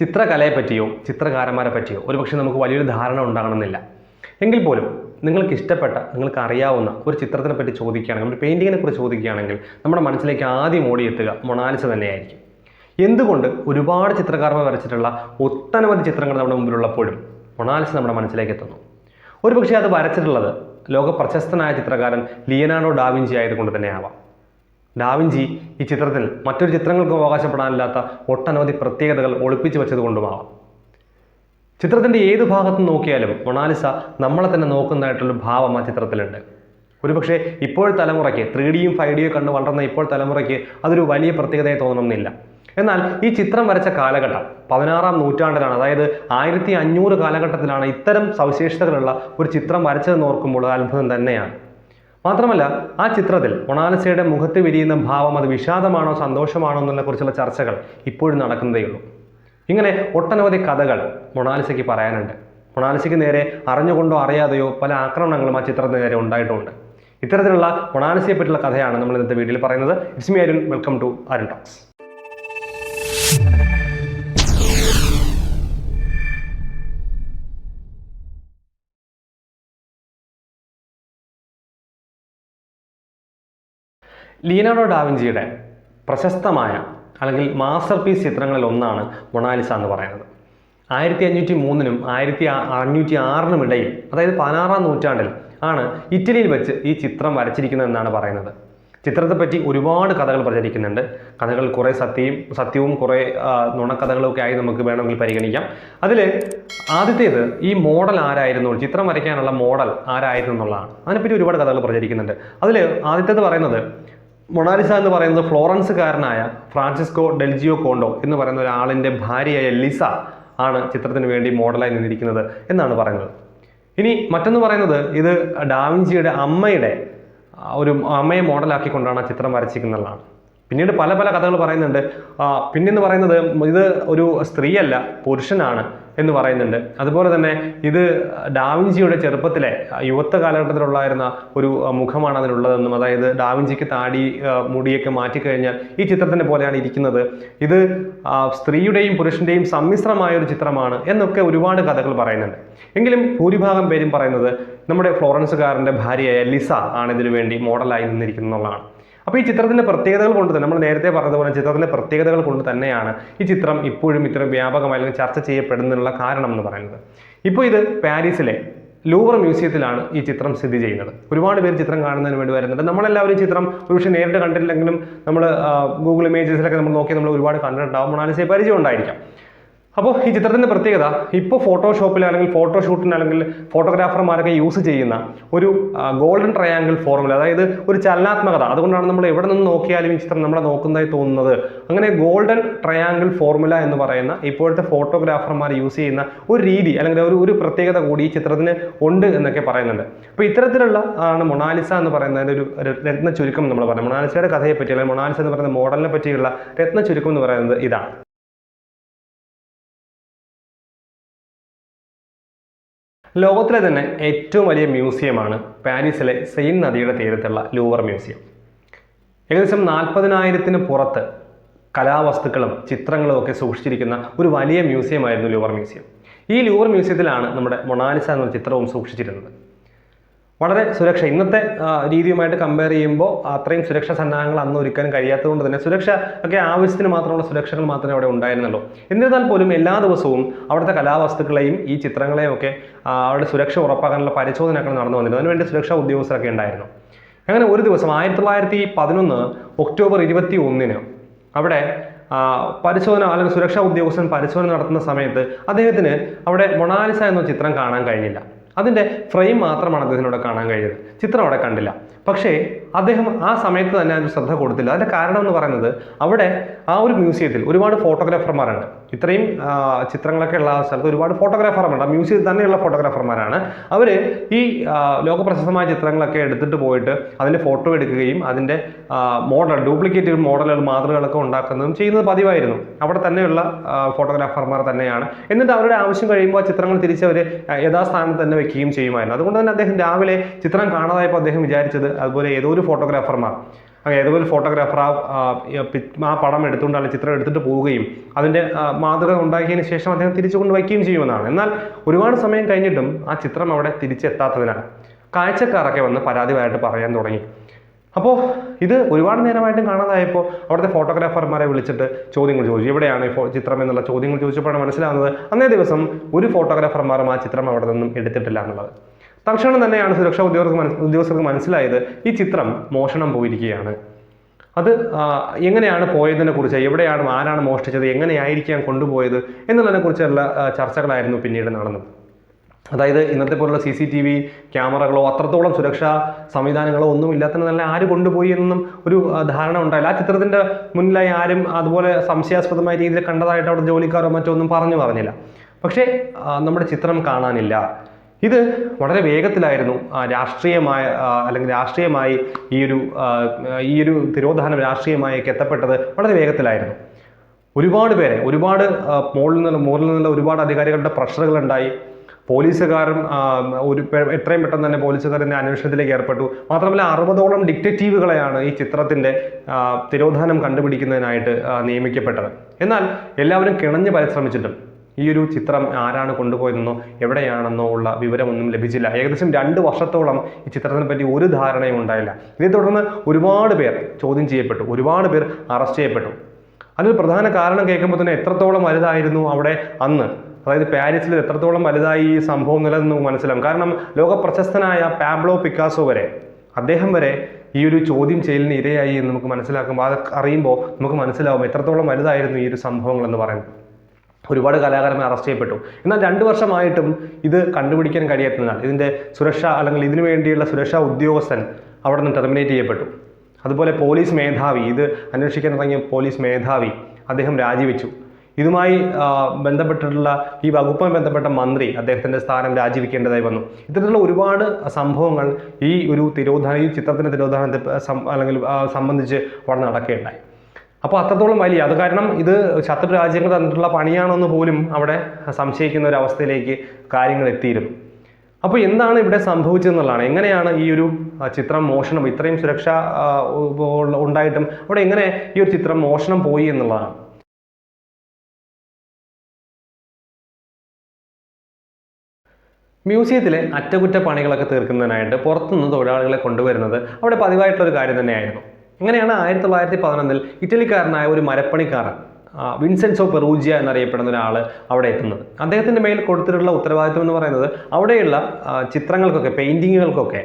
ചിത്രകലയെ പറ്റിയോ ചിത്രകാരന്മാരെ പറ്റിയോ ഒരുപക്ഷെ നമുക്ക് വലിയൊരു ധാരണ ഉണ്ടാകണമെന്നില്ല. എങ്കിൽ പോലും നിങ്ങൾക്ക് ഇഷ്ടപ്പെട്ട, നിങ്ങൾക്ക് അറിയാവുന്ന ഒരു ചിത്രത്തിനെ പറ്റി ചോദിക്കുകയാണെങ്കിൽ, ഒരു പെയിൻറ്റിങ്ങിനെ കുറിച്ച് ചോദിക്കുകയാണെങ്കിൽ നമ്മുടെ മനസ്സിലേക്ക് ആദ്യം ഓടിയെത്തുക മൊണാലിസ തന്നെയായിരിക്കും. എന്തുകൊണ്ട് ഒരുപാട് ചിത്രകാരന്മാർ വരച്ചിട്ടുള്ള ഒട്ടനവധി ചിത്രങ്ങൾ നമ്മുടെ മുമ്പിലുള്ളപ്പോഴും മൊണാലിസ നമ്മുടെ മനസ്സിലേക്ക് എത്തുന്നു? ഒരുപക്ഷെ അത് വരച്ചിട്ടുള്ളത് ലോക പ്രശസ്തനായ ചിത്രകാരൻ ലിയനാർഡോ ഡാവിഞ്ചി ആയതുകൊണ്ട് തന്നെ ആവാം. ഡാവിഞ്ചി ഈ ചിത്രത്തിൽ മറ്റൊരു ചിത്രങ്ങൾക്കും അവകാശപ്പെടാനില്ലാത്ത ഒട്ടനവധി പ്രത്യേകതകൾ ഒളിപ്പിച്ചു വെച്ചതുകൊണ്ടുമാവാം. ചിത്രത്തിൻ്റെ ഏത് ഭാഗത്ത് നോക്കിയാലും മൊണാലിസ നമ്മളെ തന്നെ നോക്കുന്നതായിട്ടുള്ള ഭാവം ആ ചിത്രത്തിലുണ്ട്. ഒരുപക്ഷെ ഇപ്പോൾ തലമുറയ്ക്ക് 3Dയും 5Dയും കണ്ട് വളർന്ന ഇപ്പോൾ തലമുറയ്ക്ക് അതൊരു വലിയ പ്രത്യേകതയായി തോന്നണമെന്നില്ല. എന്നാൽ ഈ ചിത്രം വരച്ച കാലഘട്ടം 16-ാം നൂറ്റാണ്ടിലാണ്, അതായത് 1500 കാലഘട്ടത്തിലാണ് ഇത്തരം സവിശേഷതകളുള്ള ഒരു ചിത്രം വരച്ചതെന്ന് ഓർക്കുമ്പോൾ അത്ഭുതം തന്നെയാണ്. മാത്രമല്ല ആ ചിത്രത്തിൽ മൊണാലിസയുടെ മുഖത്ത് വിരിയുന്ന ഭാവം അത് വിഷാദമാണോ സന്തോഷമാണോ എന്നതിനെ കുറിച്ചുള്ള ചർച്ചകൾ ഇപ്പോഴും നടക്കുന്നതേയുള്ളൂ. ഇങ്ങനെ ഒട്ടനവധി കഥകൾ മൊണാലിസയ്ക്ക് പറയാനുണ്ട്. മൊണാലിസയ്ക്ക് നേരെ അറിഞ്ഞുകൊണ്ടോ അറിയാതെയോ പല ആക്രമണങ്ങളും ആ ചിത്രത്തിന് നേരെ ഉണ്ടായിട്ടുണ്ട്. ഇത്തരത്തിലുള്ള മൊണാലിസയെ പറ്റിയുള്ള കഥയാണ് നമ്മൾ ഇന്നത്തെ വീഡിയോയിൽ പറയുന്നത്. It's me Arun, welcome to Arun talks. Leonardo ഡാവിഞ്ചിയുടെ പ്രശസ്തമായ അല്ലെങ്കിൽ മാസ്റ്റർ പീസ് ചിത്രങ്ങളിൽ ഒന്നാണ് മൊണാലിസ എന്ന് പറയുന്നത്. 1503-നും 1506-നും ഇടയിൽ, അതായത് 16-ാം നൂറ്റാണ്ടിൽ ആണ് ഇറ്റലിയിൽ വെച്ച് ഈ ചിത്രം വരച്ചിരിക്കുന്നതെന്നാണ് പറയുന്നത്. ചിത്രത്തെപ്പറ്റി ഒരുപാട് കഥകൾ പ്രചരിക്കുന്നുണ്ട്. കഥകൾ കുറേ സത്യവും കുറേ നുണക്കഥകളും ഒക്കെ ആയി നമുക്ക് വേണമെങ്കിൽ പരിഗണിക്കാം. അതിൽ ആദ്യത്തേത് ഈ മോഡൽ ആരായിരുന്നു, ചിത്രം വരയ്ക്കാനുള്ള മോഡൽ ആരായിരുന്നു എന്നുള്ളതാണ്. അതിനെപ്പറ്റി ഒരുപാട് കഥകൾ പ്രചരിക്കുന്നുണ്ട്. അതിൽ ആദ്യത്തേത് പറയുന്നത് മൊണാലിസ എന്ന് പറയുന്നത് ഫ്ലോറൻസുകാരനായ ഫ്രാൻസിസ്കോ ഡെൽജിയോ കോണ്ടോ എന്ന് പറയുന്ന ഒരാളിൻ്റെ ഭാര്യയായ ലിസ ആണ് ചിത്രത്തിന് വേണ്ടി മോഡലായി നിന്നിരിക്കുന്നത് എന്നാണ് പറയുന്നത്. ഇനി മറ്റൊന്ന് പറയുന്നത് ഇത് ഡാവിഞ്ചിയുടെ അമ്മയെ മോഡലാക്കിക്കൊണ്ടാണ് ആ ചിത്രം വരച്ചിരിക്കുന്നതാണ്. പിന്നീട് പല പല കഥകൾ പറയുന്നുണ്ട്. പിന്നെന്ന് പറയുന്നത് ഇത് ഒരു സ്ത്രീയല്ല, പുരുഷനാണ് എന്ന് പറയുന്നുണ്ട്. അതുപോലെ തന്നെ ഇത് ഡാവിഞ്ചിയുടെ ചെറുപ്പത്തിലെ യുവത്വ കാലഘട്ടത്തിലുള്ളായിരുന്ന ഒരു മുഖമാണ് അതിനുള്ളതെന്നും, അതായത് ഡാവിഞ്ചിക്ക് താടി മുടിയൊക്കെ മാറ്റിക്കഴിഞ്ഞാൽ ഈ ചിത്രത്തിനെ പോലെയാണ് ഇരിക്കുന്നത്, ഇത് സ്ത്രീയുടെയും പുരുഷൻ്റെയും സമ്മിശ്രമായ ഒരു ചിത്രമാണ് എന്നൊക്കെ ഒരുപാട് കഥകൾ പറയുന്നുണ്ട്. എങ്കിലും ഭൂരിഭാഗം പേരും പറയുന്നത് നമ്മുടെ ഫ്ലോറൻസുകാരൻ്റെ ഭാര്യയായ ലിസ ആണ് ഇതിനു വേണ്ടി മോഡലായി നിന്നിരിക്കുന്നതാണ്. അപ്പോൾ ഈ ചിത്രത്തിൻ്റെ പ്രത്യേകതകൾ കൊണ്ട് തന്നെ, നമ്മൾ നേരത്തെ പറഞ്ഞതുപോലെ ചിത്രത്തിൻ്റെ പ്രത്യേകതകൾ കൊണ്ട് തന്നെയാണ് ഈ ചിത്രം ഇപ്പോഴും ഇത്രയും വ്യാപകമായി അല്ലെങ്കിൽ ചർച്ച ചെയ്യപ്പെടുന്നതിനുള്ള കാരണം എന്ന് പറയുന്നത്. ഇപ്പോൾ ഇത് പാരീസിലെ ലൂവർ മ്യൂസിയത്തിലാണ് ഈ ചിത്രം സ്ഥിതി ചെയ്യുന്നത്. ഒരുപാട് പേര് ചിത്രം കാണുന്നതിന് വേണ്ടി വരുന്നുണ്ട്. നമ്മളെല്ലാവരും ചിത്രം ഒരുപക്ഷെ നേരിട്ട് കണ്ടിട്ടില്ലെങ്കിലും നമ്മൾ ഗൂഗിൾ ഇമേജസിലൊക്കെ നമ്മൾ നോക്കി നമ്മൾ ഒരുപാട് കണ്ടിട്ടുണ്ടാവും, മൊണാലിസയെ പരിചയം ഉണ്ടായിരിക്കാം. അപ്പോൾ ഈ ചിത്രത്തിൻ്റെ പ്രത്യേകത ഇപ്പോൾ ഫോട്ടോഷോപ്പിൽ അല്ലെങ്കിൽ ഫോട്ടോഷൂട്ടിന് അല്ലെങ്കിൽ ഫോട്ടോഗ്രാഫർമാരൊക്കെ യൂസ് ചെയ്യുന്ന ഒരു ഗോൾഡൻ ട്രയാങ്കിൾ ഫോർമുല, അതായത് ഒരു ചലനാത്മകത. അതുകൊണ്ടാണ് നമ്മൾ എവിടെ നിന്ന് നോക്കിയാലും ഈ ചിത്രം നമ്മളെ നോക്കുന്നതായി തോന്നുന്നത്. അങ്ങനെ ഗോൾഡൻ ട്രയാങ്കിൾ ഫോർമുല എന്ന് പറയുന്ന ഇപ്പോഴത്തെ ഫോട്ടോഗ്രാഫർമാർ യൂസ് ചെയ്യുന്ന ഒരു രീതി അല്ലെങ്കിൽ ഒരു പ്രത്യേകത കൂടി ഈ ചിത്രത്തിന് ഉണ്ട് എന്നൊക്കെ പറയുന്നുണ്ട്. അപ്പോൾ ഇത്തരത്തിലുള്ള ആണ് മൊണാലിസ എന്ന് പറയുന്നതിൻ്റെ ഒരു രത്ന ചുരുക്കം നമ്മൾ പറയുന്നത്. മൊണാലിസയുടെ കഥയെ പറ്റി അല്ലെങ്കിൽ മൊണാലിസ എന്ന് പറയുന്ന മോഡലിനെ പറ്റിയുള്ള രത്ന ചുരുക്കം എന്ന് പറയുന്നത് ഇതാണ്. ലോകത്തിലെ തന്നെ ഏറ്റവും വലിയ മ്യൂസിയമാണ് പാരീസിലെ സെയിൻ നദിയുടെ തീരത്തുള്ള ലൂവർ മ്യൂസിയം. ഏകദേശം 40,000-ന് പുറത്ത് കലാവസ്തുക്കളും ചിത്രങ്ങളും ഒക്കെ സൂക്ഷിച്ചിരിക്കുന്ന ഒരു വലിയ മ്യൂസിയമായിരുന്നു ലൂവർ മ്യൂസിയം. ഈ ലൂവർ മ്യൂസിയത്തിലാണ് നമ്മുടെ മൊണാലിസ എന്ന ചിത്രവും സൂക്ഷിച്ചിരുന്നത്. വളരെ സുരക്ഷ, ഇന്നത്തെ രീതിയുമായിട്ട് കമ്പയർ ചെയ്യുമ്പോൾ അത്രയും സുരക്ഷാ സന്നാഹങ്ങൾ അന്ന് ഒരുക്കാൻ കഴിയാത്തതുകൊണ്ട് തന്നെ സുരക്ഷ ഒക്കെ ആവശ്യത്തിന് മാത്രമുള്ള സുരക്ഷകൾ മാത്രമേ അവിടെ ഉണ്ടായിരുന്നുള്ളൂ. എന്നിരുന്നാൽ പോലും എല്ലാ ദിവസവും അവിടുത്തെ കലാവസ്തുക്കളെയും ഈ ചിത്രങ്ങളെയും ഒക്കെ അവരുടെ സുരക്ഷ ഉറപ്പാക്കാനുള്ള പരിശോധനകൾ നടന്നു വന്നിരുന്നു. അതിനുവേണ്ടി സുരക്ഷാ ഉദ്യോഗസ്ഥരൊക്കെ ഉണ്ടായിരുന്നു. അങ്ങനെ ഒരു ദിവസം 1911 ഒക്ടോബർ 21 അവിടെ പരിശോധന അല്ലെങ്കിൽ സുരക്ഷാ ഉദ്യോഗസ്ഥൻ പരിശോധന നടത്തുന്ന സമയത്ത് അദ്ദേഹത്തിന് അവിടെ മൊണാലിസ എന്ന ചിത്രം കാണാൻ കഴിഞ്ഞില്ല. അതിൻ്റെ ഫ്രെയിം മാത്രമാണ് അദ്ദേഹത്തിനോട് കാണാൻ കഴിഞ്ഞത്, ചിത്രം അവിടെ കണ്ടില്ല. പക്ഷേ അദ്ദേഹം ആ സമയത്ത് തന്നെ അതിന് ശ്രദ്ധ കൊടുത്തില്ല. അതിൻ്റെ കാരണം എന്ന് പറയുന്നത് അവിടെ ആ ഒരു മ്യൂസിയത്തിൽ ഒരുപാട് ഫോട്ടോഗ്രാഫർമാരുണ്ട്. ഇത്രയും ചിത്രങ്ങളൊക്കെ ഉള്ള സ്ഥലത്ത് ഒരുപാട് ഫോട്ടോഗ്രാഫർമാരുണ്ട്. ആ മ്യൂസിയത്തിൽ തന്നെയുള്ള ഫോട്ടോഗ്രാഫർമാരാണ്. അവർ ഈ ലോകപ്രശസ്തമായ ചിത്രങ്ങളൊക്കെ എടുത്തിട്ട് പോയിട്ട് അതിൻ്റെ ഫോട്ടോ എടുക്കുകയും അതിൻ്റെ ഡ്യൂപ്ലിക്കേറ്റ് മോഡലുകൾ മാതൃകകളൊക്കെ ഉണ്ടാക്കുന്നതും ചെയ്യുന്നത് പതിവായിരുന്നു. അവിടെ തന്നെയുള്ള ഫോട്ടോഗ്രാഫർമാർ തന്നെയാണ്. എന്നിട്ട് അവരുടെ ആവശ്യം കഴിയുമ്പോൾ ആ ചിത്രങ്ങൾ തിരിച്ചവർ യഥാസ്ഥാനത്ത് തന്നെ വെക്കുകയും ചെയ്യുമായിരുന്നു. അതുകൊണ്ട് തന്നെ അദ്ദേഹം രാവിലെ ചിത്രം കാണാതായപ്പോൾ അദ്ദേഹം വിചാരിച്ചത് അതുപോലെ ഏതോ ഒരു ഫോട്ടോഗ്രാഫർമാർ ഏതൊരു ഫോട്ടോഗ്രാഫർ ആ പടം എടുത്തുകൊണ്ട് അല്ലെങ്കിൽ ചിത്രം എടുത്തിട്ട് പോവുകയും അതിൻ്റെ മാതൃക ഉണ്ടാക്കിയതിന് ശേഷം അദ്ദേഹം തിരിച്ചു കൊണ്ടുവയ്ക്കുകയും ചെയ്യുമെന്നാണ്. എന്നാൽ ഒരുപാട് സമയം കഴിഞ്ഞിട്ടും ആ ചിത്രം അവിടെ തിരിച്ചെത്താത്തതിനാൽ കാഴ്ചക്കാരൊക്കെ വന്ന് പരാതിയായിട്ട് പറയാൻ തുടങ്ങി. അപ്പോൾ ഇത് ഒരുപാട് നേരമായിട്ടും കാണാതായപ്പോൾ അവിടുത്തെ ഫോട്ടോഗ്രാഫർമാരെ വിളിച്ചിട്ട് ചോദ്യങ്ങൾ ചോദിച്ചു, എവിടെയാണ് ഈ ചിത്രം എന്നുള്ള ചോദ്യങ്ങൾ ചോദിച്ചപ്പോഴാണ് മനസ്സിലാവുന്നത് അന്നേ ദിവസം ഒരു ഫോട്ടോഗ്രാഫർമാരും ആ ചിത്രം അവിടെ നിന്നും എടുത്തിട്ടില്ല എന്നുള്ളത്. തൽക്ഷണം തന്നെയാണ് സുരക്ഷാ ഉദ്യോഗസ്ഥർക്ക് മനസ്സിലായത് ഈ ചിത്രം മോഷണം പോയിരിക്കുകയാണ്. അത് എങ്ങനെയാണ് പോയതിനെ കുറിച്ച്, എവിടെയാണ്, ആരാണ് മോഷ്ടിച്ചത്, എങ്ങനെയായിരിക്കാം കൊണ്ടുപോയത് എന്നുള്ളതിനെ കുറിച്ചുള്ള ചർച്ചകളായിരുന്നു പിന്നീട് നടന്നത്. അതായത് ഇന്നത്തെ പോലുള്ള CCTV ക്യാമറകളോ അത്രത്തോളം സുരക്ഷാ സംവിധാനങ്ങളോ ഒന്നും ഇല്ലാത്തതിന് നല്ല ആര് കൊണ്ടുപോയി എന്നൊന്നും ഒരു ധാരണ ഉണ്ടായില്ല. ആ ചിത്രത്തിൻ്റെ മുന്നിലായി ആരും അതുപോലെ സംശയാസ്പദമായ രീതിയിൽ കണ്ടതായിട്ട് അവിടെ ജോലിക്കാരോ മറ്റോ ഒന്നും പറഞ്ഞില്ല. പക്ഷേ നമ്മുടെ ചിത്രം കാണാനില്ല. ഇത് വളരെ വേഗത്തിലായിരുന്നു രാഷ്ട്രീയമായ അല്ലെങ്കിൽ രാഷ്ട്രീയമായി ഈ ഒരു തിരോധാനം രാഷ്ട്രീയമായൊക്കെ എത്തപ്പെട്ടത് വളരെ വേഗത്തിലായിരുന്നു. ഒരുപാട് മുകളിൽ നിന്നുള്ള ഒരുപാട് അധികാരികളുടെ പ്രഷറുകളുണ്ടായി. പോലീസുകാരും എത്രയും പെട്ടെന്ന് തന്നെ പോലീസുകാരൻ്റെ അന്വേഷണത്തിലേക്ക് ഏർപ്പെട്ടു. മാത്രമല്ല 60ഓളം ഡിറ്റക്റ്റീവുകളെയാണ് ഈ ചിത്രത്തിൻ്റെ തിരോധാനം കണ്ടുപിടിക്കുന്നതിനായിട്ട് നിയമിക്കപ്പെട്ടത്. എന്നാൽ എല്ലാവരും കിണഞ്ഞ് പരിശ്രമിച്ചിട്ടും ഈ ഒരു ചിത്രം ആരാണ് കൊണ്ടുപോയതെന്നോ എവിടെയാണെന്നോ ഉള്ള വിവരമൊന്നും ലഭിച്ചില്ല. ഏകദേശം 2 വർഷത്തോളം ഈ ചിത്രത്തിനെ പറ്റി ഒരു ധാരണയും ഉണ്ടായില്ല. ഇതേ തുടർന്ന് ഒരുപാട് പേർ ചോദ്യം ചെയ്യപ്പെട്ടു, ഒരുപാട് പേർ അറസ്റ്റ് ചെയ്യപ്പെട്ടു. അതിന് പ്രധാന കാരണം കേൾക്കുമ്പോൾ തന്നെ എത്രത്തോളം വലുതായിരുന്നു അവിടെ അന്ന്, അതായത് പാരീസിൽ എത്രത്തോളം വലുതായി ഈ സംഭവം നിലനിന്ന് മനസ്സിലാവും. കാരണം ലോക പ്രശസ്തനായ പാബ്ലോ പിക്കാസോ വരെ, അദ്ദേഹം വരെ ഈ ഒരു ചോദ്യം ചെയ്യലിന് ഇരയായി എന്ന് നമുക്ക് മനസ്സിലാക്കുമ്പോൾ, അത് അറിയുമ്പോൾ നമുക്ക് മനസ്സിലാവും എത്രത്തോളം വലുതായിരുന്നു ഈ ഒരു സംഭവങ്ങൾ എന്ന് പറയുന്നത്. ഒരുപാട് കലാകാരന്മാർ അറസ്റ്റ് ചെയ്യപ്പെട്ടു. എന്നാൽ 2 വർഷമായിട്ടും ഇത് കണ്ടുപിടിക്കാൻ കഴിയാത്തതിനാൽ ഇതിൻ്റെ സുരക്ഷ അല്ലെങ്കിൽ ഇതിനു വേണ്ടിയുള്ള സുരക്ഷാ ഉദ്യോഗസ്ഥൻ അവിടെ നിന്ന് ടെർമിനേറ്റ് ചെയ്യപ്പെട്ടു. അതുപോലെ പോലീസ് മേധാവി, ഇത് അന്വേഷിക്കാൻ തുടങ്ങിയ പോലീസ് മേധാവി അദ്ദേഹം രാജിവെച്ചു. ഇതുമായി ബന്ധപ്പെട്ടിട്ടുള്ള ഈ വകുപ്പുമായി ബന്ധപ്പെട്ട മന്ത്രി അദ്ദേഹത്തിൻ്റെ സ്ഥാനം രാജിവെക്കേണ്ടതായി വന്നു. ഇത്തരത്തിലുള്ള ഒരുപാട് സംഭവങ്ങൾ ഈ ചിത്രത്തിൻ്റെ തിരോധാനത്തെ അല്ലെങ്കിൽ സംബന്ധിച്ച് അവിടെ നടക്കുകയുണ്ടായി. അപ്പോൾ അത്രത്തോളം വലിയ, അത് കാരണം ഇത് ശത്രു രാജ്യങ്ങൾ തന്നിട്ടുള്ള പണിയാണെന്ന് പോലും അവിടെ സംശയിക്കുന്ന ഒരു അവസ്ഥയിലേക്ക് കാര്യങ്ങൾ എത്തിയിരുന്നു. അപ്പോൾ എന്താണ് ഇവിടെ സംഭവിച്ചതെന്നുള്ളതാണ്. എങ്ങനെയാണ് ഈ ഒരു ചിത്രം മോഷണം, ഇത്രയും സുരക്ഷ ഉണ്ടായിട്ടും അവിടെ എങ്ങനെ ഈ ഒരു ചിത്രം മോഷണം പോയി എന്നുള്ളതാണ്. മ്യൂസിയത്തിലെ അറ്റകുറ്റപ്പണികളൊക്കെ തീർക്കുന്നതിനായിട്ട് പുറത്തുനിന്ന് തൊഴിലാളികളെ കൊണ്ടുവരുന്നത് അവിടെ പതിവായിട്ടുള്ളൊരു കാര്യം തന്നെയായിരുന്നു. ഇങ്ങനെയാണ് 1911 ഇറ്റലിക്കാരനായ ഒരു മരപ്പണിക്കാരൻ വിൻസെൻസോ പെറൂജിയ എന്നറിയപ്പെടുന്ന ഒരാൾ അവിടെ എത്തുന്നത്. അദ്ദേഹത്തിൻ്റെ മേൽ കൊടുത്തിട്ടുള്ള ഉത്തരവാദിത്വം എന്ന് പറയുന്നത് അവിടെയുള്ള ചിത്രങ്ങൾക്കൊക്കെ, പെയിൻറ്റിങ്ങുകൾക്കൊക്കെ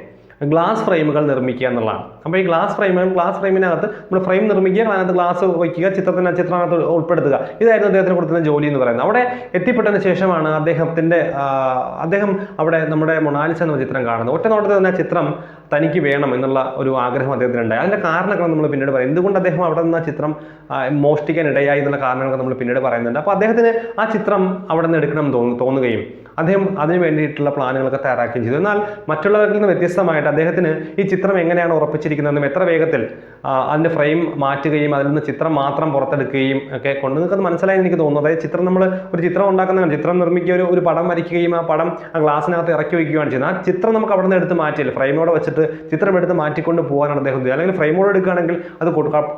ഗ്ലാസ് ഫ്രെയിമുകൾ നിർമ്മിക്കുക എന്നുള്ളതാണ്. അപ്പോൾ ഈ ഗ്ലാസ് ഫ്രെയിമിനകത്ത് നമ്മൾ ഫ്രെയിം നിർമ്മിക്കുക, അതിനകത്ത് ഗ്ലാസ് വയ്ക്കുക, ചിത്രത്തിനകത്ത് ഉൾപ്പെടുത്തുക, ഇതായിരുന്നു അദ്ദേഹത്തിന് കൊടുക്കുന്ന ജോലി എന്ന് പറയുന്നത്. അവിടെ എത്തിപ്പെട്ടതിന് ശേഷമാണ് അദ്ദേഹം അവിടെ നമ്മുടെ മൊണാലിസ എന്ന ചിത്രം കാണുന്നത്. ഒറ്റ നോട്ടത്തിൽ തന്നെ ചിത്രം തനിക്ക് വേണം എന്നുള്ള ഒരു ആഗ്രഹം അദ്ദേഹത്തിനുണ്ടായി. അതിൻ്റെ കാരണങ്ങൾ നമ്മൾ പിന്നീട് പറയും. എന്തുകൊണ്ട് അദ്ദേഹം അവിടെ നിന്ന് ആ ചിത്രം മോഷ്ടിക്കാൻ ഇടയായി എന്നുള്ള കാരണങ്ങൾ നമ്മൾ പിന്നീട് പറയുന്നുണ്ട്. അപ്പോൾ അദ്ദേഹത്തിന് ആ ചിത്രം അവിടെ നിന്ന് എടുക്കണം തോന്നുകയും അദ്ദേഹം അതിന് വേണ്ടിയിട്ടുള്ള പ്ലാനുകളൊക്കെ തയ്യാറാക്കുകയും ചെയ്തു. എന്നാൽ മറ്റുള്ളവരിൽ നിന്ന് വ്യത്യസ്തമായിട്ട് അദ്ദേഹത്തിന് ഈ ചിത്രം എങ്ങനെയാണ് ഉറപ്പിച്ചിരിക്കുന്നതെന്നും എത്ര വേഗത്തിൽ അതിൻ്റെ ഫ്രെയിം മാറ്റുകയും അതിൽ നിന്ന് ചിത്രം മാത്രം പുറത്തെടുക്കുകയും ഒക്കെ കൊണ്ട് നിങ്ങൾക്കത് മനസ്സിലായി എനിക്ക് തോന്നുന്നു. അതായത് ഒരു ചിത്രം ഉണ്ടാക്കുന്നതാണ്, ചിത്രം നിർമ്മിക്കുക, ഒരു പടം വരയ്ക്കുകയും ആ പടം ആ ഗ്ലാസിനകത്ത് ഇറക്കി വയ്ക്കുകയാണ് ചെയ്യുന്നത്. ആ ചിത്രം നമുക്ക് അവിടെ നിന്ന് എടുത്ത് മാറ്റിയില്ല, ഫ്രെയിമോടെ വെച്ചിട്ട് ചിത്രം എടുത്ത് മാറ്റിക്കൊണ്ട് പോകാനാണ് അദ്ദേഹം ഉദ്ദേശിച്ചത്. അല്ലെങ്കിൽ ഫ്രെയിമോടെ എടുക്കുകയാണെങ്കിൽ അത്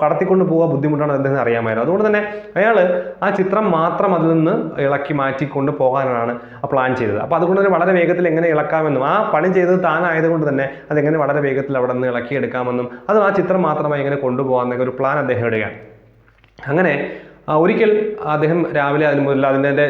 കടത്തിക്കൊണ്ട് പോകാൻ ബുദ്ധിമുട്ടാണ് അദ്ദേഹം അറിയാമായിരുന്നു. അതുകൊണ്ട് തന്നെ അയാൾ ആ ചിത്രം മാത്രം അതിൽ നിന്ന് ഇളക്കി മാറ്റിക്കൊണ്ട് പോകാനാണ് പ്ലാൻ ചെയ്തത്. അപ്പോൾ അതുകൊണ്ട് തന്നെ വളരെ വേഗത്തിൽ എങ്ങനെ ഇളക്കാമെന്നും ആ പണി ചെയ്തത് താനായതുകൊണ്ട് തന്നെ അതെങ്ങനെ വളരെ വേഗത്തിൽ അവിടെ നിന്ന് ഇളക്കിയെടുക്കാമെന്നും അത് ആ ചിത്രം മാത്രമായി എങ്ങനെ കൊണ്ടുപോകാമെന്നൊക്കെ ഒരു പ്ലാൻ അദ്ദേഹം ഇടുകയാണ്. അങ്ങനെ ഒരിക്കൽ അദ്ദേഹം രാവിലെ അതിൻ്റെ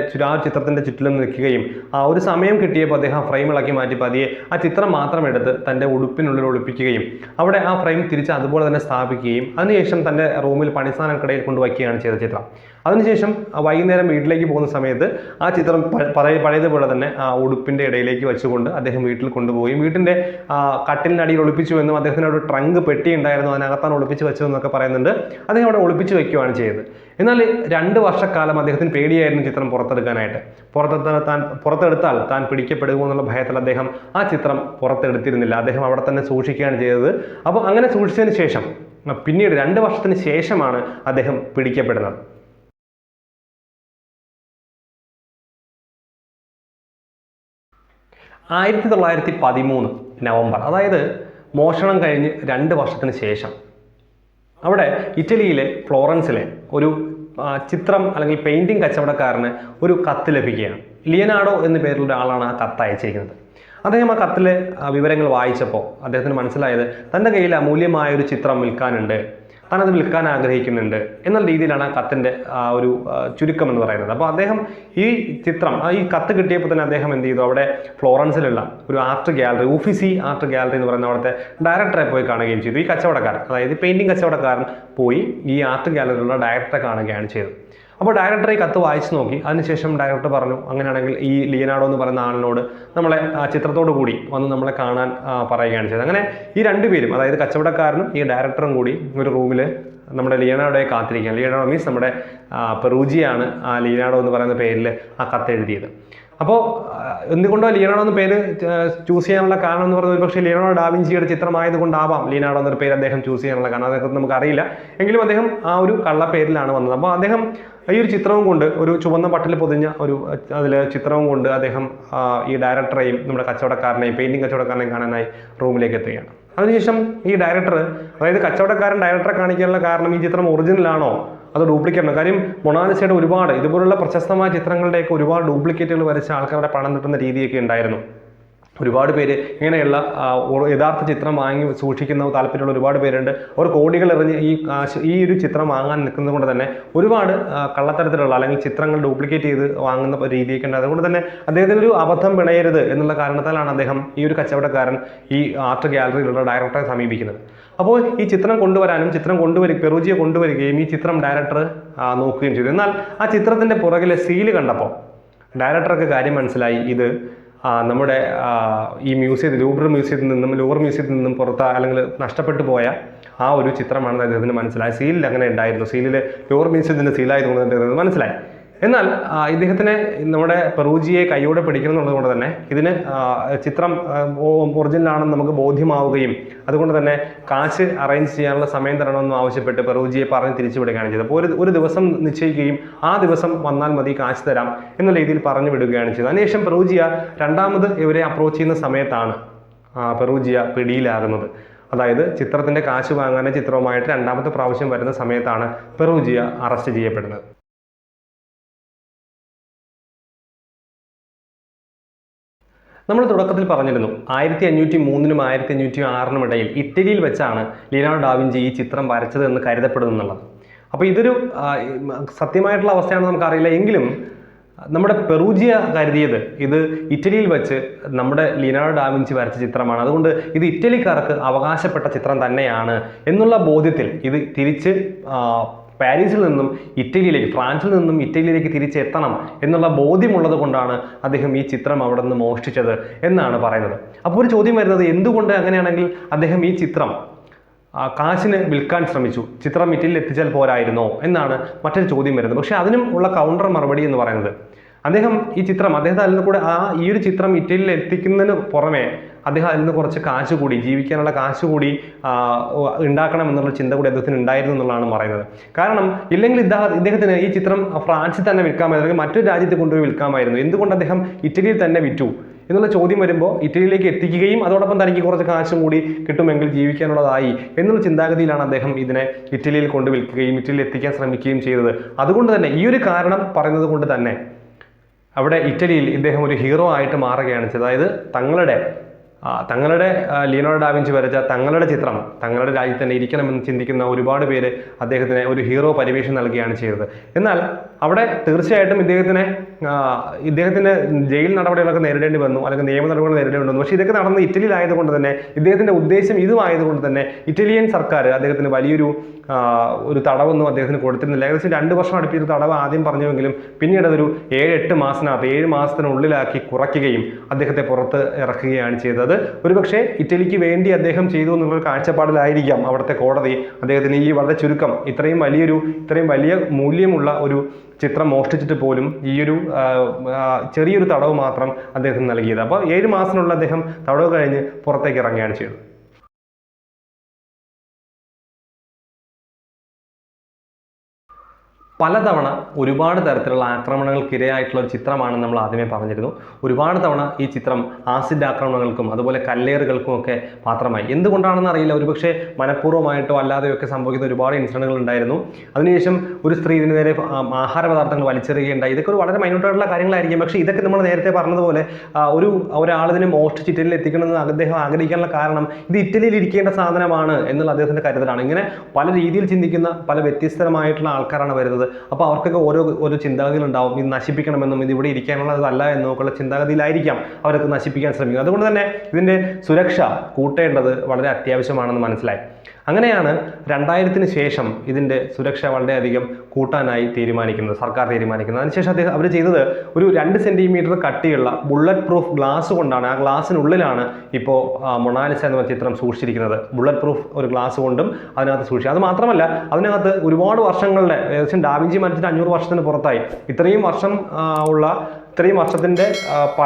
ചിത്രത്തിൻ്റെ ചുറ്റിലും നിൽക്കുകയും ഒരു സമയം കിട്ടിയപ്പോൾ അദ്ദേഹം ആ ഫ്രെയിം ഇളക്കി മാറ്റി പതിയെ ആ ചിത്രം മാത്രം എടുത്ത് തൻ്റെ ഉടുപ്പിനുള്ളിൽ ഒളിപ്പിക്കുകയും അവിടെ ആ ഫ്രെയിം തിരിച്ച് അതുപോലെ തന്നെ സ്ഥാപിക്കുകയും അതിനുശേഷം തൻ്റെ റൂമിൽ പണിസ്ഥാനക്കിടയിൽ കൊണ്ടുവയ്ക്കുകയാണ് ചെയ്ത ചിത്രം. അതിനുശേഷം വൈകുന്നേരം വീട്ടിലേക്ക് പോകുന്ന സമയത്ത് ആ ചിത്രം പഴയതുപോലെ തന്നെ ആ ഉടുപ്പിൻ്റെ ഇടയിലേക്ക് വെച്ചുകൊണ്ട് അദ്ദേഹം വീട്ടിൽ കൊണ്ടുപോവുകയും വീട്ടിൻ്റെ കട്ടിലിനടിയിൽ ഒളിപ്പിച്ചു എന്നും അദ്ദേഹത്തിന് ഒരു ട്രങ്ക് പെട്ടി ഉണ്ടായിരുന്നു, അതിനകത്താണ് ഒളിപ്പിച്ച് വെച്ചതെന്നൊക്കെ പറയുന്നുണ്ട്. അദ്ദേഹം അവിടെ ഒളിപ്പിച്ച് വയ്ക്കുകയാണ് ചെയ്തത്. എന്നാൽ 2 വർഷക്കാലം അദ്ദേഹത്തിന് പേടിയായിരുന്നു ചിത്രം പുറത്തെടുക്കാനായിട്ട്. പുറത്തെടുത്താൽ താൻ പിടിക്കപ്പെടുമോ എന്നുള്ള ഭയത്തിൽ അദ്ദേഹം ആ ചിത്രം പുറത്തെടുത്തിരുന്നില്ല. അദ്ദേഹം അവിടെ തന്നെ സൂക്ഷിക്കുകയാണ് ചെയ്തത്. അപ്പോൾ അങ്ങനെ സൂക്ഷിച്ചതിന് ശേഷം പിന്നീട് 2 വർഷത്തിന് ശേഷമാണ് അദ്ദേഹം പിടിക്കപ്പെടുന്നത്. 1913 നവംബർ, അതായത് മോഷണം കഴിഞ്ഞ് 2 വർഷത്തിന് ശേഷം അവിടെ ഇറ്റലിയിലെ ഫ്ലോറൻസിലെ ഒരു ചിത്രം അല്ലെങ്കിൽ പെയിൻറ്റിങ് കച്ചവടക്കാരന് ഒരു കത്ത് ലഭിക്കുകയാണ്. ലിയനാർഡോ എന്ന പേരിലുള്ള ഒരാളാണ് ആ കത്ത് അയച്ചിരിക്കുന്നത്. അദ്ദേഹം ആ കത്തിലെ വിവരങ്ങൾ വായിച്ചപ്പോൾ അദ്ദേഹത്തിന് മനസ്സിലായത് തൻ്റെ കയ്യിൽ അമൂല്യമായ ഒരു ചിത്രം വിൽക്കാനുണ്ട്, താനത് വിൽക്കാൻ ആഗ്രഹിക്കുന്നുണ്ട് എന്നുള്ള രീതിയിലാണ് ആ കത്തിൻ്റെ ഒരു ചുരുക്കം എന്ന് പറയുന്നത്. അപ്പോൾ അദ്ദേഹം ഈ ചിത്രം ഈ കത്ത് കിട്ടിയപ്പോൾ തന്നെ അദ്ദേഹം എന്ത് ചെയ്തു, അവിടെ ഫ്ലോറൻസിലുള്ള ഒരു ആർട്ട് ഗാലറി, ഊഫിസി ആർട്ട് ഗാലറി എന്ന് പറയുന്ന അവിടുത്തെ ഡയറക്ടറെ പോയി കാണുകയും ചെയ്തു. ഈ കച്ചവടക്കാരൻ, അതായത് പെയിൻറ്റിങ് കച്ചവടക്കാരൻ പോയി ഈ ആർട്ട് ഗാലറിയിലുള്ള ഡയറക്ടറെ കാണുകയാണ് ചെയ്തത്. അപ്പോൾ ഡയറക്ടർ ഈ കത്ത് വായിച്ചു നോക്കി. അതിനുശേഷം ഡയറക്ടർ പറഞ്ഞു, അങ്ങനെയാണെങ്കിൽ ഈ ലിയനാർഡോ എന്ന് പറയുന്ന ആളിനോട് നമ്മളെ ചിത്രത്തോടു കൂടി വന്ന് നമ്മളെ കാണാൻ പറയുകയാണ് ചെയ്തത്. അങ്ങനെ ഈ രണ്ടുപേരും, അതായത് കച്ചവടക്കാരനും ഈ ഡയറക്ടറും കൂടി ഒരു റൂമിൽ നമ്മുടെ ലിയനാർഡോയെ കാത്തിരിക്കുകയാണ്. ലിയനാർഡോ മീൻസ് നമ്മുടെ പെറൂജിയാണ് ആ ലിയനാർഡോ എന്ന് പറയുന്ന പേരിൽ ആ കത്ത് എഴുതിയത്. അപ്പോൾ എന്തുകൊണ്ടോ ലിയനാർഡോ എന്ന പേര് ചൂസ് ചെയ്യാനുള്ള കാരണം എന്ന് പറയുന്നത് പക്ഷേ ലിയനാർഡോ ഡാവിഞ്ചിയുടെ ചിത്രമായതുകൊണ്ടാവാം ലിയനാർഡോ എന്നൊരു പേര് അദ്ദേഹം ചൂസ് ചെയ്യാനുള്ള കാരണം. അതൊക്കെ നമുക്കറിയില്ല. എങ്കിലും അദ്ദേഹം ആ ഒരു കള്ളപ്പേരിലാണ് വന്നത്. അപ്പോൾ അദ്ദേഹം ഈ ഒരു ചിത്രവും കൊണ്ട്, ഒരു ചുവന്ന പട്ടിൽ പൊതിഞ്ഞ ഒരു അതിൽ ചിത്രവും കൊണ്ട് അദ്ദേഹം ഈ ഡയറക്ടറെയും നമ്മുടെ കച്ചവടക്കാരനെയും പെയിൻറ്റിങ് കച്ചവടക്കാരനെയും കാണാനായി റൂമിലേക്ക് എത്തുകയാണ്. അതിനുശേഷം ഈ ഡയറക്ടർ, അതായത് കച്ചവടക്കാരൻ ഡയറക്ടറെ കാണിക്കാനുള്ള കാരണം ഈ ചിത്രം ഒറിജിനലാണോ അത് ഡ്യൂപ്ലിക്കേറ്റ് ആണ്. കാര്യം മൊണാലിസയുടെ ഒരുപാട് ഇതുപോലുള്ള പ്രശസ്തമായ ചിത്രങ്ങളുടെയൊക്കെ ഒരുപാട് ഡ്യൂപ്ലിക്കേറ്റുകൾ വരച്ച് ആൾക്കാരുടെ പണം കിട്ടുന്ന രീതിയൊക്കെ ഉണ്ടായിരുന്നു. ഒരുപാട് പേര് ഇങ്ങനെയുള്ള യഥാർത്ഥ ചിത്രം വാങ്ങി സൂക്ഷിക്കുന്ന താല്പര്യമുള്ള ഒരുപാട് പേരുണ്ട്. അവർ കോടികൾ എറിഞ്ഞ് ഈ ഒരു ചിത്രം വാങ്ങാൻ നിൽക്കുന്നത് കൊണ്ട് തന്നെ ഒരുപാട് കള്ളത്തരത്തിലുള്ള അല്ലെങ്കിൽ ചിത്രങ്ങൾ ഡ്യൂപ്ലിക്കേറ്റ് ചെയ്ത് വാങ്ങുന്ന രീതിയൊക്കെ ഉണ്ട്. അതുകൊണ്ട് തന്നെ അദ്ദേഹത്തിന് ഒരു അബദ്ധം പിണയരുത് എന്നുള്ള കാരണത്താലാണ് അദ്ദേഹം ഈ ഒരു കച്ചവടക്കാരൻ ഈ ആർട്ട് ഗാലറിയിലുള്ള ഡയറക്ടറെ സമീപിക്കുന്നത്. അപ്പോൾ ഈ ചിത്രം കൊണ്ടുവരാനും പെറൂജിയെ കൊണ്ടുവരികയും ഈ ചിത്രം ഡയറക്ടർ നോക്കുകയും ചെയ്തു. എന്നാൽ ആ ചിത്രത്തിൻ്റെ പുറകിലെ സീല് കണ്ടപ്പോൾ ഡയറക്ടർക്ക് കാര്യം മനസ്സിലായി, ഇത് നമ്മുടെ ഈ ലൂവർ മ്യൂസിയത്തിൽ നിന്നും പുറത്ത് അല്ലെങ്കിൽ നഷ്ടപ്പെട്ടു പോയ ആ ഒരു ചിത്രമാണെന്ന് അദ്ദേഹത്തിന് മനസ്സിലായി. സീലിൽ അങ്ങനെ ഉണ്ടായിരുന്നു. സീലിൽ ലൂവർ മ്യൂസിയത്തിൻ്റെ സീലായതുകൊണ്ട് അദ്ദേഹത്തിന് മനസ്സിലായി. എന്നാൽ ഇദ്ദേഹത്തിന് നമ്മുടെ പെറൂജിയെ കൈയോടെ പിടിക്കണം എന്നുള്ളത് തന്നെ ഇതിന് ചിത്രം ഒറിജിനലാണെന്ന് നമുക്ക് ബോധ്യമാവുകയും അതുകൊണ്ട് തന്നെ കാശ് അറേഞ്ച് ചെയ്യാനുള്ള സമയം തരണമെന്നും ആവശ്യപ്പെട്ട് പെറൂജിയെ പറഞ്ഞ് തിരിച്ചു വിടുകയാണ് ചെയ്തത്. അപ്പോൾ ഒരു ദിവസം നിശ്ചയിക്കുകയും ആ ദിവസം വന്നാൽ മതി, കാശ് തരാം എന്ന രീതിയിൽ പറഞ്ഞു വിടുകയാണ് ചെയ്തത്. അതിനുശേഷം പെറൂജിയ രണ്ടാമത് ഇവരെ അപ്രോച്ച് ചെയ്യുന്ന സമയത്താണ് പെറൂജിയ പിടിയിലാകുന്നത്. അതായത് ചിത്രത്തിൻ്റെ കാശ് വാങ്ങാൻ ചിത്രവുമായിട്ട് രണ്ടാമത്തെ പ്രാവശ്യം വരുന്ന സമയത്താണ് പെറൂജിയ അറസ്റ്റ് ചെയ്യപ്പെടുന്നത്. നമ്മൾ തുടക്കത്തിൽ പറഞ്ഞിരുന്നു 1503 1506 ഇടയിൽ ഇറ്റലിയിൽ വെച്ചാണ് ലിയനാർഡോ ഡാവിഞ്ചി ഈ ചിത്രം വരച്ചത് എന്ന് കരുതപ്പെടുന്നുള്ളത്. അപ്പോൾ ഇതൊരു സത്യമായിട്ടുള്ള അവസ്ഥയാണെന്ന് നമുക്കറിയില്ല. എങ്കിലും നമ്മുടെ പെറൂജിയ കരുതിയത് ഇത് ഇറ്റലിയിൽ വെച്ച് നമ്മുടെ ലിയനാർഡോ ഡാവിഞ്ചി വരച്ച ചിത്രമാണ്, അതുകൊണ്ട് ഇത് ഇറ്റലിക്കാർക്ക് അവകാശപ്പെട്ട ചിത്രം തന്നെയാണ് എന്നുള്ള ബോധ്യത്തിൽ ഇത് തിരിച്ച് പാരീസിൽ നിന്നും ഫ്രാൻസിൽ നിന്നും ഇറ്റലിയിലേക്ക് തിരിച്ചെത്തണം എന്നുള്ള ബോധ്യമുള്ളത് കൊണ്ടാണ് അദ്ദേഹം ഈ ചിത്രം അവിടെ നിന്ന് മോഷ്ടിച്ചത് എന്നാണ് പറയുന്നത്. അപ്പോൾ ഒരു ചോദ്യം വരുന്നത്, എന്തുകൊണ്ട് അങ്ങനെയാണെങ്കിൽ അദ്ദേഹം ഈ ചിത്രം കാശിന് വിൽക്കാൻ ശ്രമിച്ചു, ചിത്രം ഇറ്റലിയിൽ എത്തിച്ചാൽ പോരായിരുന്നോ എന്നാണ് മറ്റൊരു ചോദ്യം വരുന്നത്. പക്ഷേ അതിനും ഉള്ള കൗണ്ടർ മറുപടി എന്ന് പറയുന്നത്, അദ്ദേഹം അദ്ദേഹത്തെ അതിൽ നിന്ന് കൂടെ ഈ ഒരു ചിത്രം ഇറ്റലിയിൽ എത്തിക്കുന്നതിന് പുറമെ അദ്ദേഹം അതിൽ നിന്ന് കുറച്ച് കാശ് കൂടി, ജീവിക്കാനുള്ള കാശ് കൂടി ഉണ്ടാക്കണം എന്നുള്ള ചിന്ത കൂടി അദ്ദേഹത്തിന് ഉണ്ടായിരുന്നു എന്നുള്ളതാണ് പറയുന്നത്. കാരണം ഇല്ലെങ്കിൽ ഇദ്ദേഹത്തിന് ഈ ചിത്രം ഫ്രാൻസിൽ തന്നെ വിൽക്കാമായിരുന്നു, അല്ലെങ്കിൽ മറ്റൊരു രാജ്യത്ത് കൊണ്ടുപോയി വിൽക്കാമായിരുന്നു. എന്തുകൊണ്ട് അദ്ദേഹം ഇറ്റലിയിൽ തന്നെ വിറ്റു എന്നുള്ള ചോദ്യം വരുമ്പോൾ ഇറ്റലിയിലേക്ക് എത്തിക്കുകയും അതോടൊപ്പം തനിക്ക് കുറച്ച് കാശും കൂടി കിട്ടുമെങ്കിൽ ജീവിക്കാനുള്ളതായി എന്നുള്ള ചിന്താഗതിയിലാണ് അദ്ദേഹം ഇതിനെ ഇറ്റലിയിൽ കൊണ്ട് വിൽക്കുകയും ഇറ്റലിയിൽ എത്തിക്കാൻ ശ്രമിക്കുകയും ചെയ്തത്. അതുകൊണ്ട് തന്നെ ഈ ഒരു കാരണം പറയുന്നത് കൊണ്ട് തന്നെ അവിടെ ഇറ്റലിയിൽ ഇദ്ദേഹം ഒരു ഹീറോ ആയിട്ട് മാറുകയാണ് ചെയ്തത്. അതായത് തങ്ങളുടെ ലിയനാർഡോ ഡാവിഞ്ചി വരച്ച തങ്ങളുടെ ചിത്രം തങ്ങളുടെ രാജ്യത്ത് തന്നെ ഇരിക്കണമെന്ന് ചിന്തിക്കുന്ന ഒരുപാട് പേര് അദ്ദേഹത്തിന് ഒരു ഹീറോ പരിവേഷം നൽകുകയാണ് ചെയ്തത്. എന്നാൽ അവിടെ തീർച്ചയായിട്ടും ഇദ്ദേഹത്തിന് ജയിൽ നടപടികളൊക്കെ നേരിടേണ്ടി വന്നു, അല്ലെങ്കിൽ നിയമ നടപടികൾ നേരിടേണ്ടി വന്നു. പക്ഷേ ഇതൊക്കെ നടന്നത് ഇറ്റലിയിലായതുകൊണ്ട് തന്നെ ഇദ്ദേഹത്തിൻ്റെ ഉദ്ദേശം ഇതുമായതുകൊണ്ട് തന്നെ ഇറ്റാലിയൻ സർക്കാർ അദ്ദേഹത്തിന് വലിയൊരു തടവൊന്നും അദ്ദേഹത്തിന് കൊടുത്തിരുന്നില്ല. ഏകദേശം 2 വർഷം അടുപ്പിച്ച് തടവ് ആദ്യം പറഞ്ഞുവെങ്കിലും പിന്നീട് അതൊരു 7 മാസത്തിനുള്ളിലാക്കി കുറയ്ക്കുകയും അദ്ദേഹത്തെ പുറത്ത് ഇറക്കുകയാണ് ചെയ്തത്. ഒരുപക്ഷെ ഇറ്റലിക്ക് വേണ്ടി അദ്ദേഹം ചെയ്തു എന്നുള്ളൊരു കാഴ്ചപ്പാടിലായിരിക്കാം അവിടുത്തെ കോടതി അദ്ദേഹത്തിന് ഈ വളരെ ചുരുക്കം ഇത്രയും വലിയ മൂല്യമുള്ള ഒരു ചിത്രം മോഷ്ടിച്ചിട്ട് പോലും ഈയൊരു ചെറിയൊരു തടവ് മാത്രം അദ്ദേഹത്തിന് നൽകിയത്. അപ്പോൾ 7 മാസത്തിനുള്ള അദ്ദേഹം തടവ് കഴിഞ്ഞ് പുറത്തേക്ക് ഇറങ്ങുകയാണ് ചെയ്തത്. പലതവണ ഒരുപാട് തരത്തിലുള്ള ആക്രമണങ്ങൾക്കിരയായിട്ടുള്ള ഒരു ചിത്രമാണെന്ന് നമ്മൾ ആദ്യമേ പറഞ്ഞിരുന്നു. ഒരുപാട് തവണ ഈ ചിത്രം ആസിഡ് ആക്രമണങ്ങൾക്കും അതുപോലെ കല്ലേറുകൾക്കും ഒക്കെ പാത്രമായി. എന്തുകൊണ്ടാണെന്ന് അറിയില്ല, ഒരുപക്ഷെ മനഃപൂർവ്വമായിട്ടോ അല്ലാതെയൊക്കെ സംഭവിക്കുന്ന ഒരുപാട് ഇൻസിഡന്റുകൾ ഉണ്ടായിരുന്നു. അതിനുശേഷം ഒരു സ്ത്രീ ഇതിന് നേരെ ആഹാര പദാർത്ഥങ്ങൾ വലിച്ചെറിയുകയുണ്ടായി. ഇതൊക്കെ ഒരു വളരെ മൈന്യൂട്ടായിട്ടുള്ള കാര്യങ്ങളായിരിക്കും. പക്ഷേ ഇതൊക്കെ നമ്മൾ നേരത്തെ പറഞ്ഞതുപോലെ ഒരാളിതിനെ മോഷ്ടിച്ച് ഇറ്റലിയിൽ എത്തിക്കണമെന്ന് അദ്ദേഹം ആഗ്രഹിക്കാനുള്ള കാരണം ഇത് ഇറ്റലിയിൽ ഇരിക്കേണ്ട സാധനമാണ് എന്നുള്ള അദ്ദേഹത്തിൻ്റെ കരുതലാണ്. ഇങ്ങനെ പല രീതിയിൽ ചിന്തിക്കുന്ന പല വ്യത്യസ്തമായിട്ടുള്ള ആൾക്കാരാണ് വരുന്നത്. അപ്പോൾ അവർക്കൊക്കെ ഓരോ ചിന്താഗതികളുണ്ടാവും. ഇത് നശിപ്പിക്കണമെന്നും ഇത് ഇവിടെ ഇരിക്കാനുള്ളതല്ല എന്നൊക്കെയുള്ള ചിന്താഗതിയിലായിരിക്കാം അവരൊക്കെ നശിപ്പിക്കാൻ ശ്രമിക്കുന്നത്. അതുകൊണ്ട് തന്നെ ഇതിൻ്റെ സുരക്ഷ കൂട്ടേണ്ടത് വളരെ അത്യാവശ്യമാണെന്ന് മനസ്സിലായി. അങ്ങനെയാണ് 2000-ന് ശേഷം ഇതിൻ്റെ സുരക്ഷ വളരെയധികം കൂട്ടാനായി സർക്കാർ തീരുമാനിക്കുന്നത്. അതിനുശേഷം അവർ ചെയ്തത് ഒരു 2 സെൻറ്റിമീറ്റർ കട്ടിയുള്ള ബുള്ളറ്റ് പ്രൂഫ് ഗ്ലാസ് കൊണ്ടാണ്, ആ ഗ്ലാസ്സിനുള്ളിലാണ് ഇപ്പോൾ മൊണാലിസ എന്ന ചിത്രം സൂക്ഷിച്ചിരിക്കുന്നത്. ബുള്ളറ്റ് പ്രൂഫ് ഒരു ഗ്ലാസ് കൊണ്ടും അതിനകത്ത് സൂക്ഷിച്ചു. അത് മാത്രമല്ല, അതിനകത്ത് ഒരുപാട് വർഷങ്ങളുടെ, ഏകദേശം ഡാവിഞ്ചി മരിച്ചിട്ട് 500 വർഷത്തിന് പുറത്തായി, ഇത്രയും വർഷത്തിൻ്റെ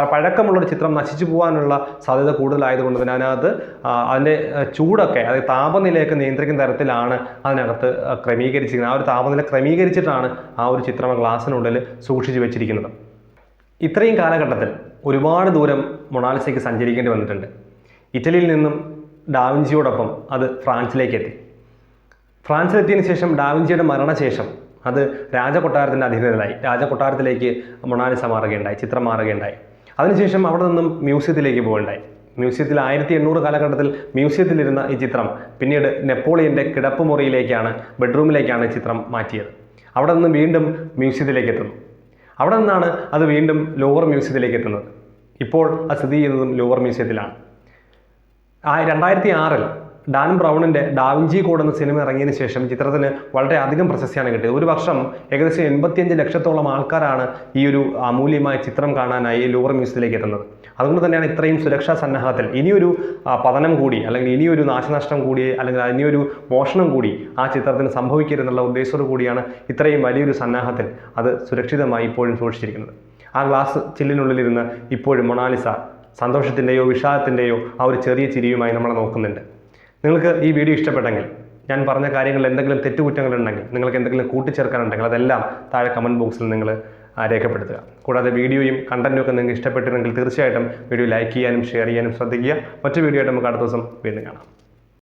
പഴക്കമുള്ളൊരു ചിത്രം നശിച്ചു പോകാനുള്ള സാധ്യത കൂടുതലായതുകൊണ്ട് തന്നെ അതിനകത്ത് അതിൻ്റെ ചൂടൊക്കെ, അതായത് താപനിലയൊക്കെ നിയന്ത്രിക്കുന്ന തരത്തിലാണ് അതിനകത്ത് ക്രമീകരിച്ചിരിക്കുന്നത്. ആ ഒരു താപനില ക്രമീകരിച്ചിട്ടാണ് ആ ഒരു ചിത്രം ഗ്ലാസ്സിനുള്ളിൽ സൂക്ഷിച്ചു വെച്ചിരിക്കുന്നത്. ഇത്രയും കാലഘട്ടത്തിൽ ഒരുപാട് ദൂരം മൊണാലിസയ്ക്ക് സഞ്ചരിക്കേണ്ടി വന്നിട്ടുണ്ട്. ഇറ്റലിയിൽ നിന്നും ഡാവിഞ്ചിയോടൊപ്പം അത് ഫ്രാൻസിലെത്തിയതിനു ശേഷം ഡാവിഞ്ചിയുടെ മരണശേഷം അത് രാജകൊട്ടാരത്തിൻ്റെ അധീനതയിലായി. രാജകൊട്ടാരത്തിലേക്ക് ചിത്രം മാറുകയുണ്ടായി. അതിനുശേഷം അവിടെ നിന്നും മ്യൂസിയത്തിലേക്ക് പോവുകയുണ്ടായി. മ്യൂസിയത്തിൽ 1800 കാലഘട്ടത്തിൽ മ്യൂസിയത്തിലിരുന്ന ഈ ചിത്രം പിന്നീട് നെപ്പോളിയൻ്റെ ബെഡ്റൂമിലേക്കാണ് ചിത്രം മാറ്റിയത്. അവിടെ നിന്ന് വീണ്ടും മ്യൂസിയത്തിലേക്ക് എത്തുന്നു. അവിടെ നിന്നാണ് അത് വീണ്ടും ലോവർ മ്യൂസിയത്തിലേക്ക് എത്തുന്നത്. ഇപ്പോൾ അത് സ്ഥിതി ചെയ്യുന്നതും ലോവർ മ്യൂസിയത്തിലാണ്. 2006-ൽ ഡാൻ ബ്രൗണിൻ്റെ ഡാവിഞ്ചി കോഡ് എന്ന സിനിമ ഇറങ്ങിയതിന് ശേഷം ചിത്രത്തിന് വളരെ അധികം പ്രശസ്തിയാണ് കിട്ടിയത്. ഒരു വർഷം ഏകദേശം 85 ലക്ഷത്തോളം ആൾക്കാരാണ് ഈ ഒരു അമൂല്യമായ ചിത്രം കാണാനായി ലോവർ മ്യൂസിയത്തിലേക്ക് എത്തുന്നത്. അതുകൊണ്ട് തന്നെയാണ് ഇത്രയും സുരക്ഷാ സന്നാഹത്തിൽ ഇനിയൊരു പതനം കൂടി, അല്ലെങ്കിൽ ഇനിയൊരു നാശനഷ്ടം കൂടി, അല്ലെങ്കിൽ ഇനിയൊരു മോഷണം കൂടി ആ ചിത്രത്തിന് സംഭവിക്കരുതെന്നുള്ള ഉദ്ദേശത്തോടു കൂടിയാണ് ഇത്രയും വലിയൊരു സന്നാഹത്തിൽ അത് സുരക്ഷിതമായി ഇപ്പോഴും സൂക്ഷിച്ചിരിക്കുന്നത്. ആ ഗ്ലാസ് ചില്ലിനുള്ളിലിരുന്ന് ഇപ്പോഴും മൊണാലിസ സന്തോഷത്തിൻ്റെയോ വിഷാദത്തിൻ്റെയോ ആ ഒരു ചെറിയ ചിരിയുമായി നമ്മളെ നോക്കുന്നുണ്ട്. നിങ്ങൾക്ക് ഈ വീഡിയോ ഇഷ്ടപ്പെട്ടെങ്കിൽ, ഞാൻ പറഞ്ഞ കാര്യങ്ങളിൽ എന്തെങ്കിലും തെറ്റുകുറ്റങ്ങളുണ്ടെങ്കിൽ, നിങ്ങൾക്ക് എന്തെങ്കിലും കൂട്ടിച്ചേർക്കാനുണ്ടെങ്കിൽ അതെല്ലാം താഴെ കമൻറ്റ് ബോക്സിൽ നിങ്ങൾ രേഖപ്പെടുത്തുക. കൂടാതെ വീഡിയോയും കണ്ടൻറ്റും ഒക്കെ നിങ്ങൾക്ക് ഇഷ്ടപ്പെട്ടിരുന്നെങ്കിൽ തീർച്ചയായിട്ടും വീഡിയോ ലൈക്ക് ചെയ്യാനും ഷെയർ ചെയ്യാനും ശ്രദ്ധിക്കുക. മറ്റു വീഡിയോ ആയിട്ട് നമുക്ക് അടുത്ത ദിവസം വീണ്ടും കാണാം.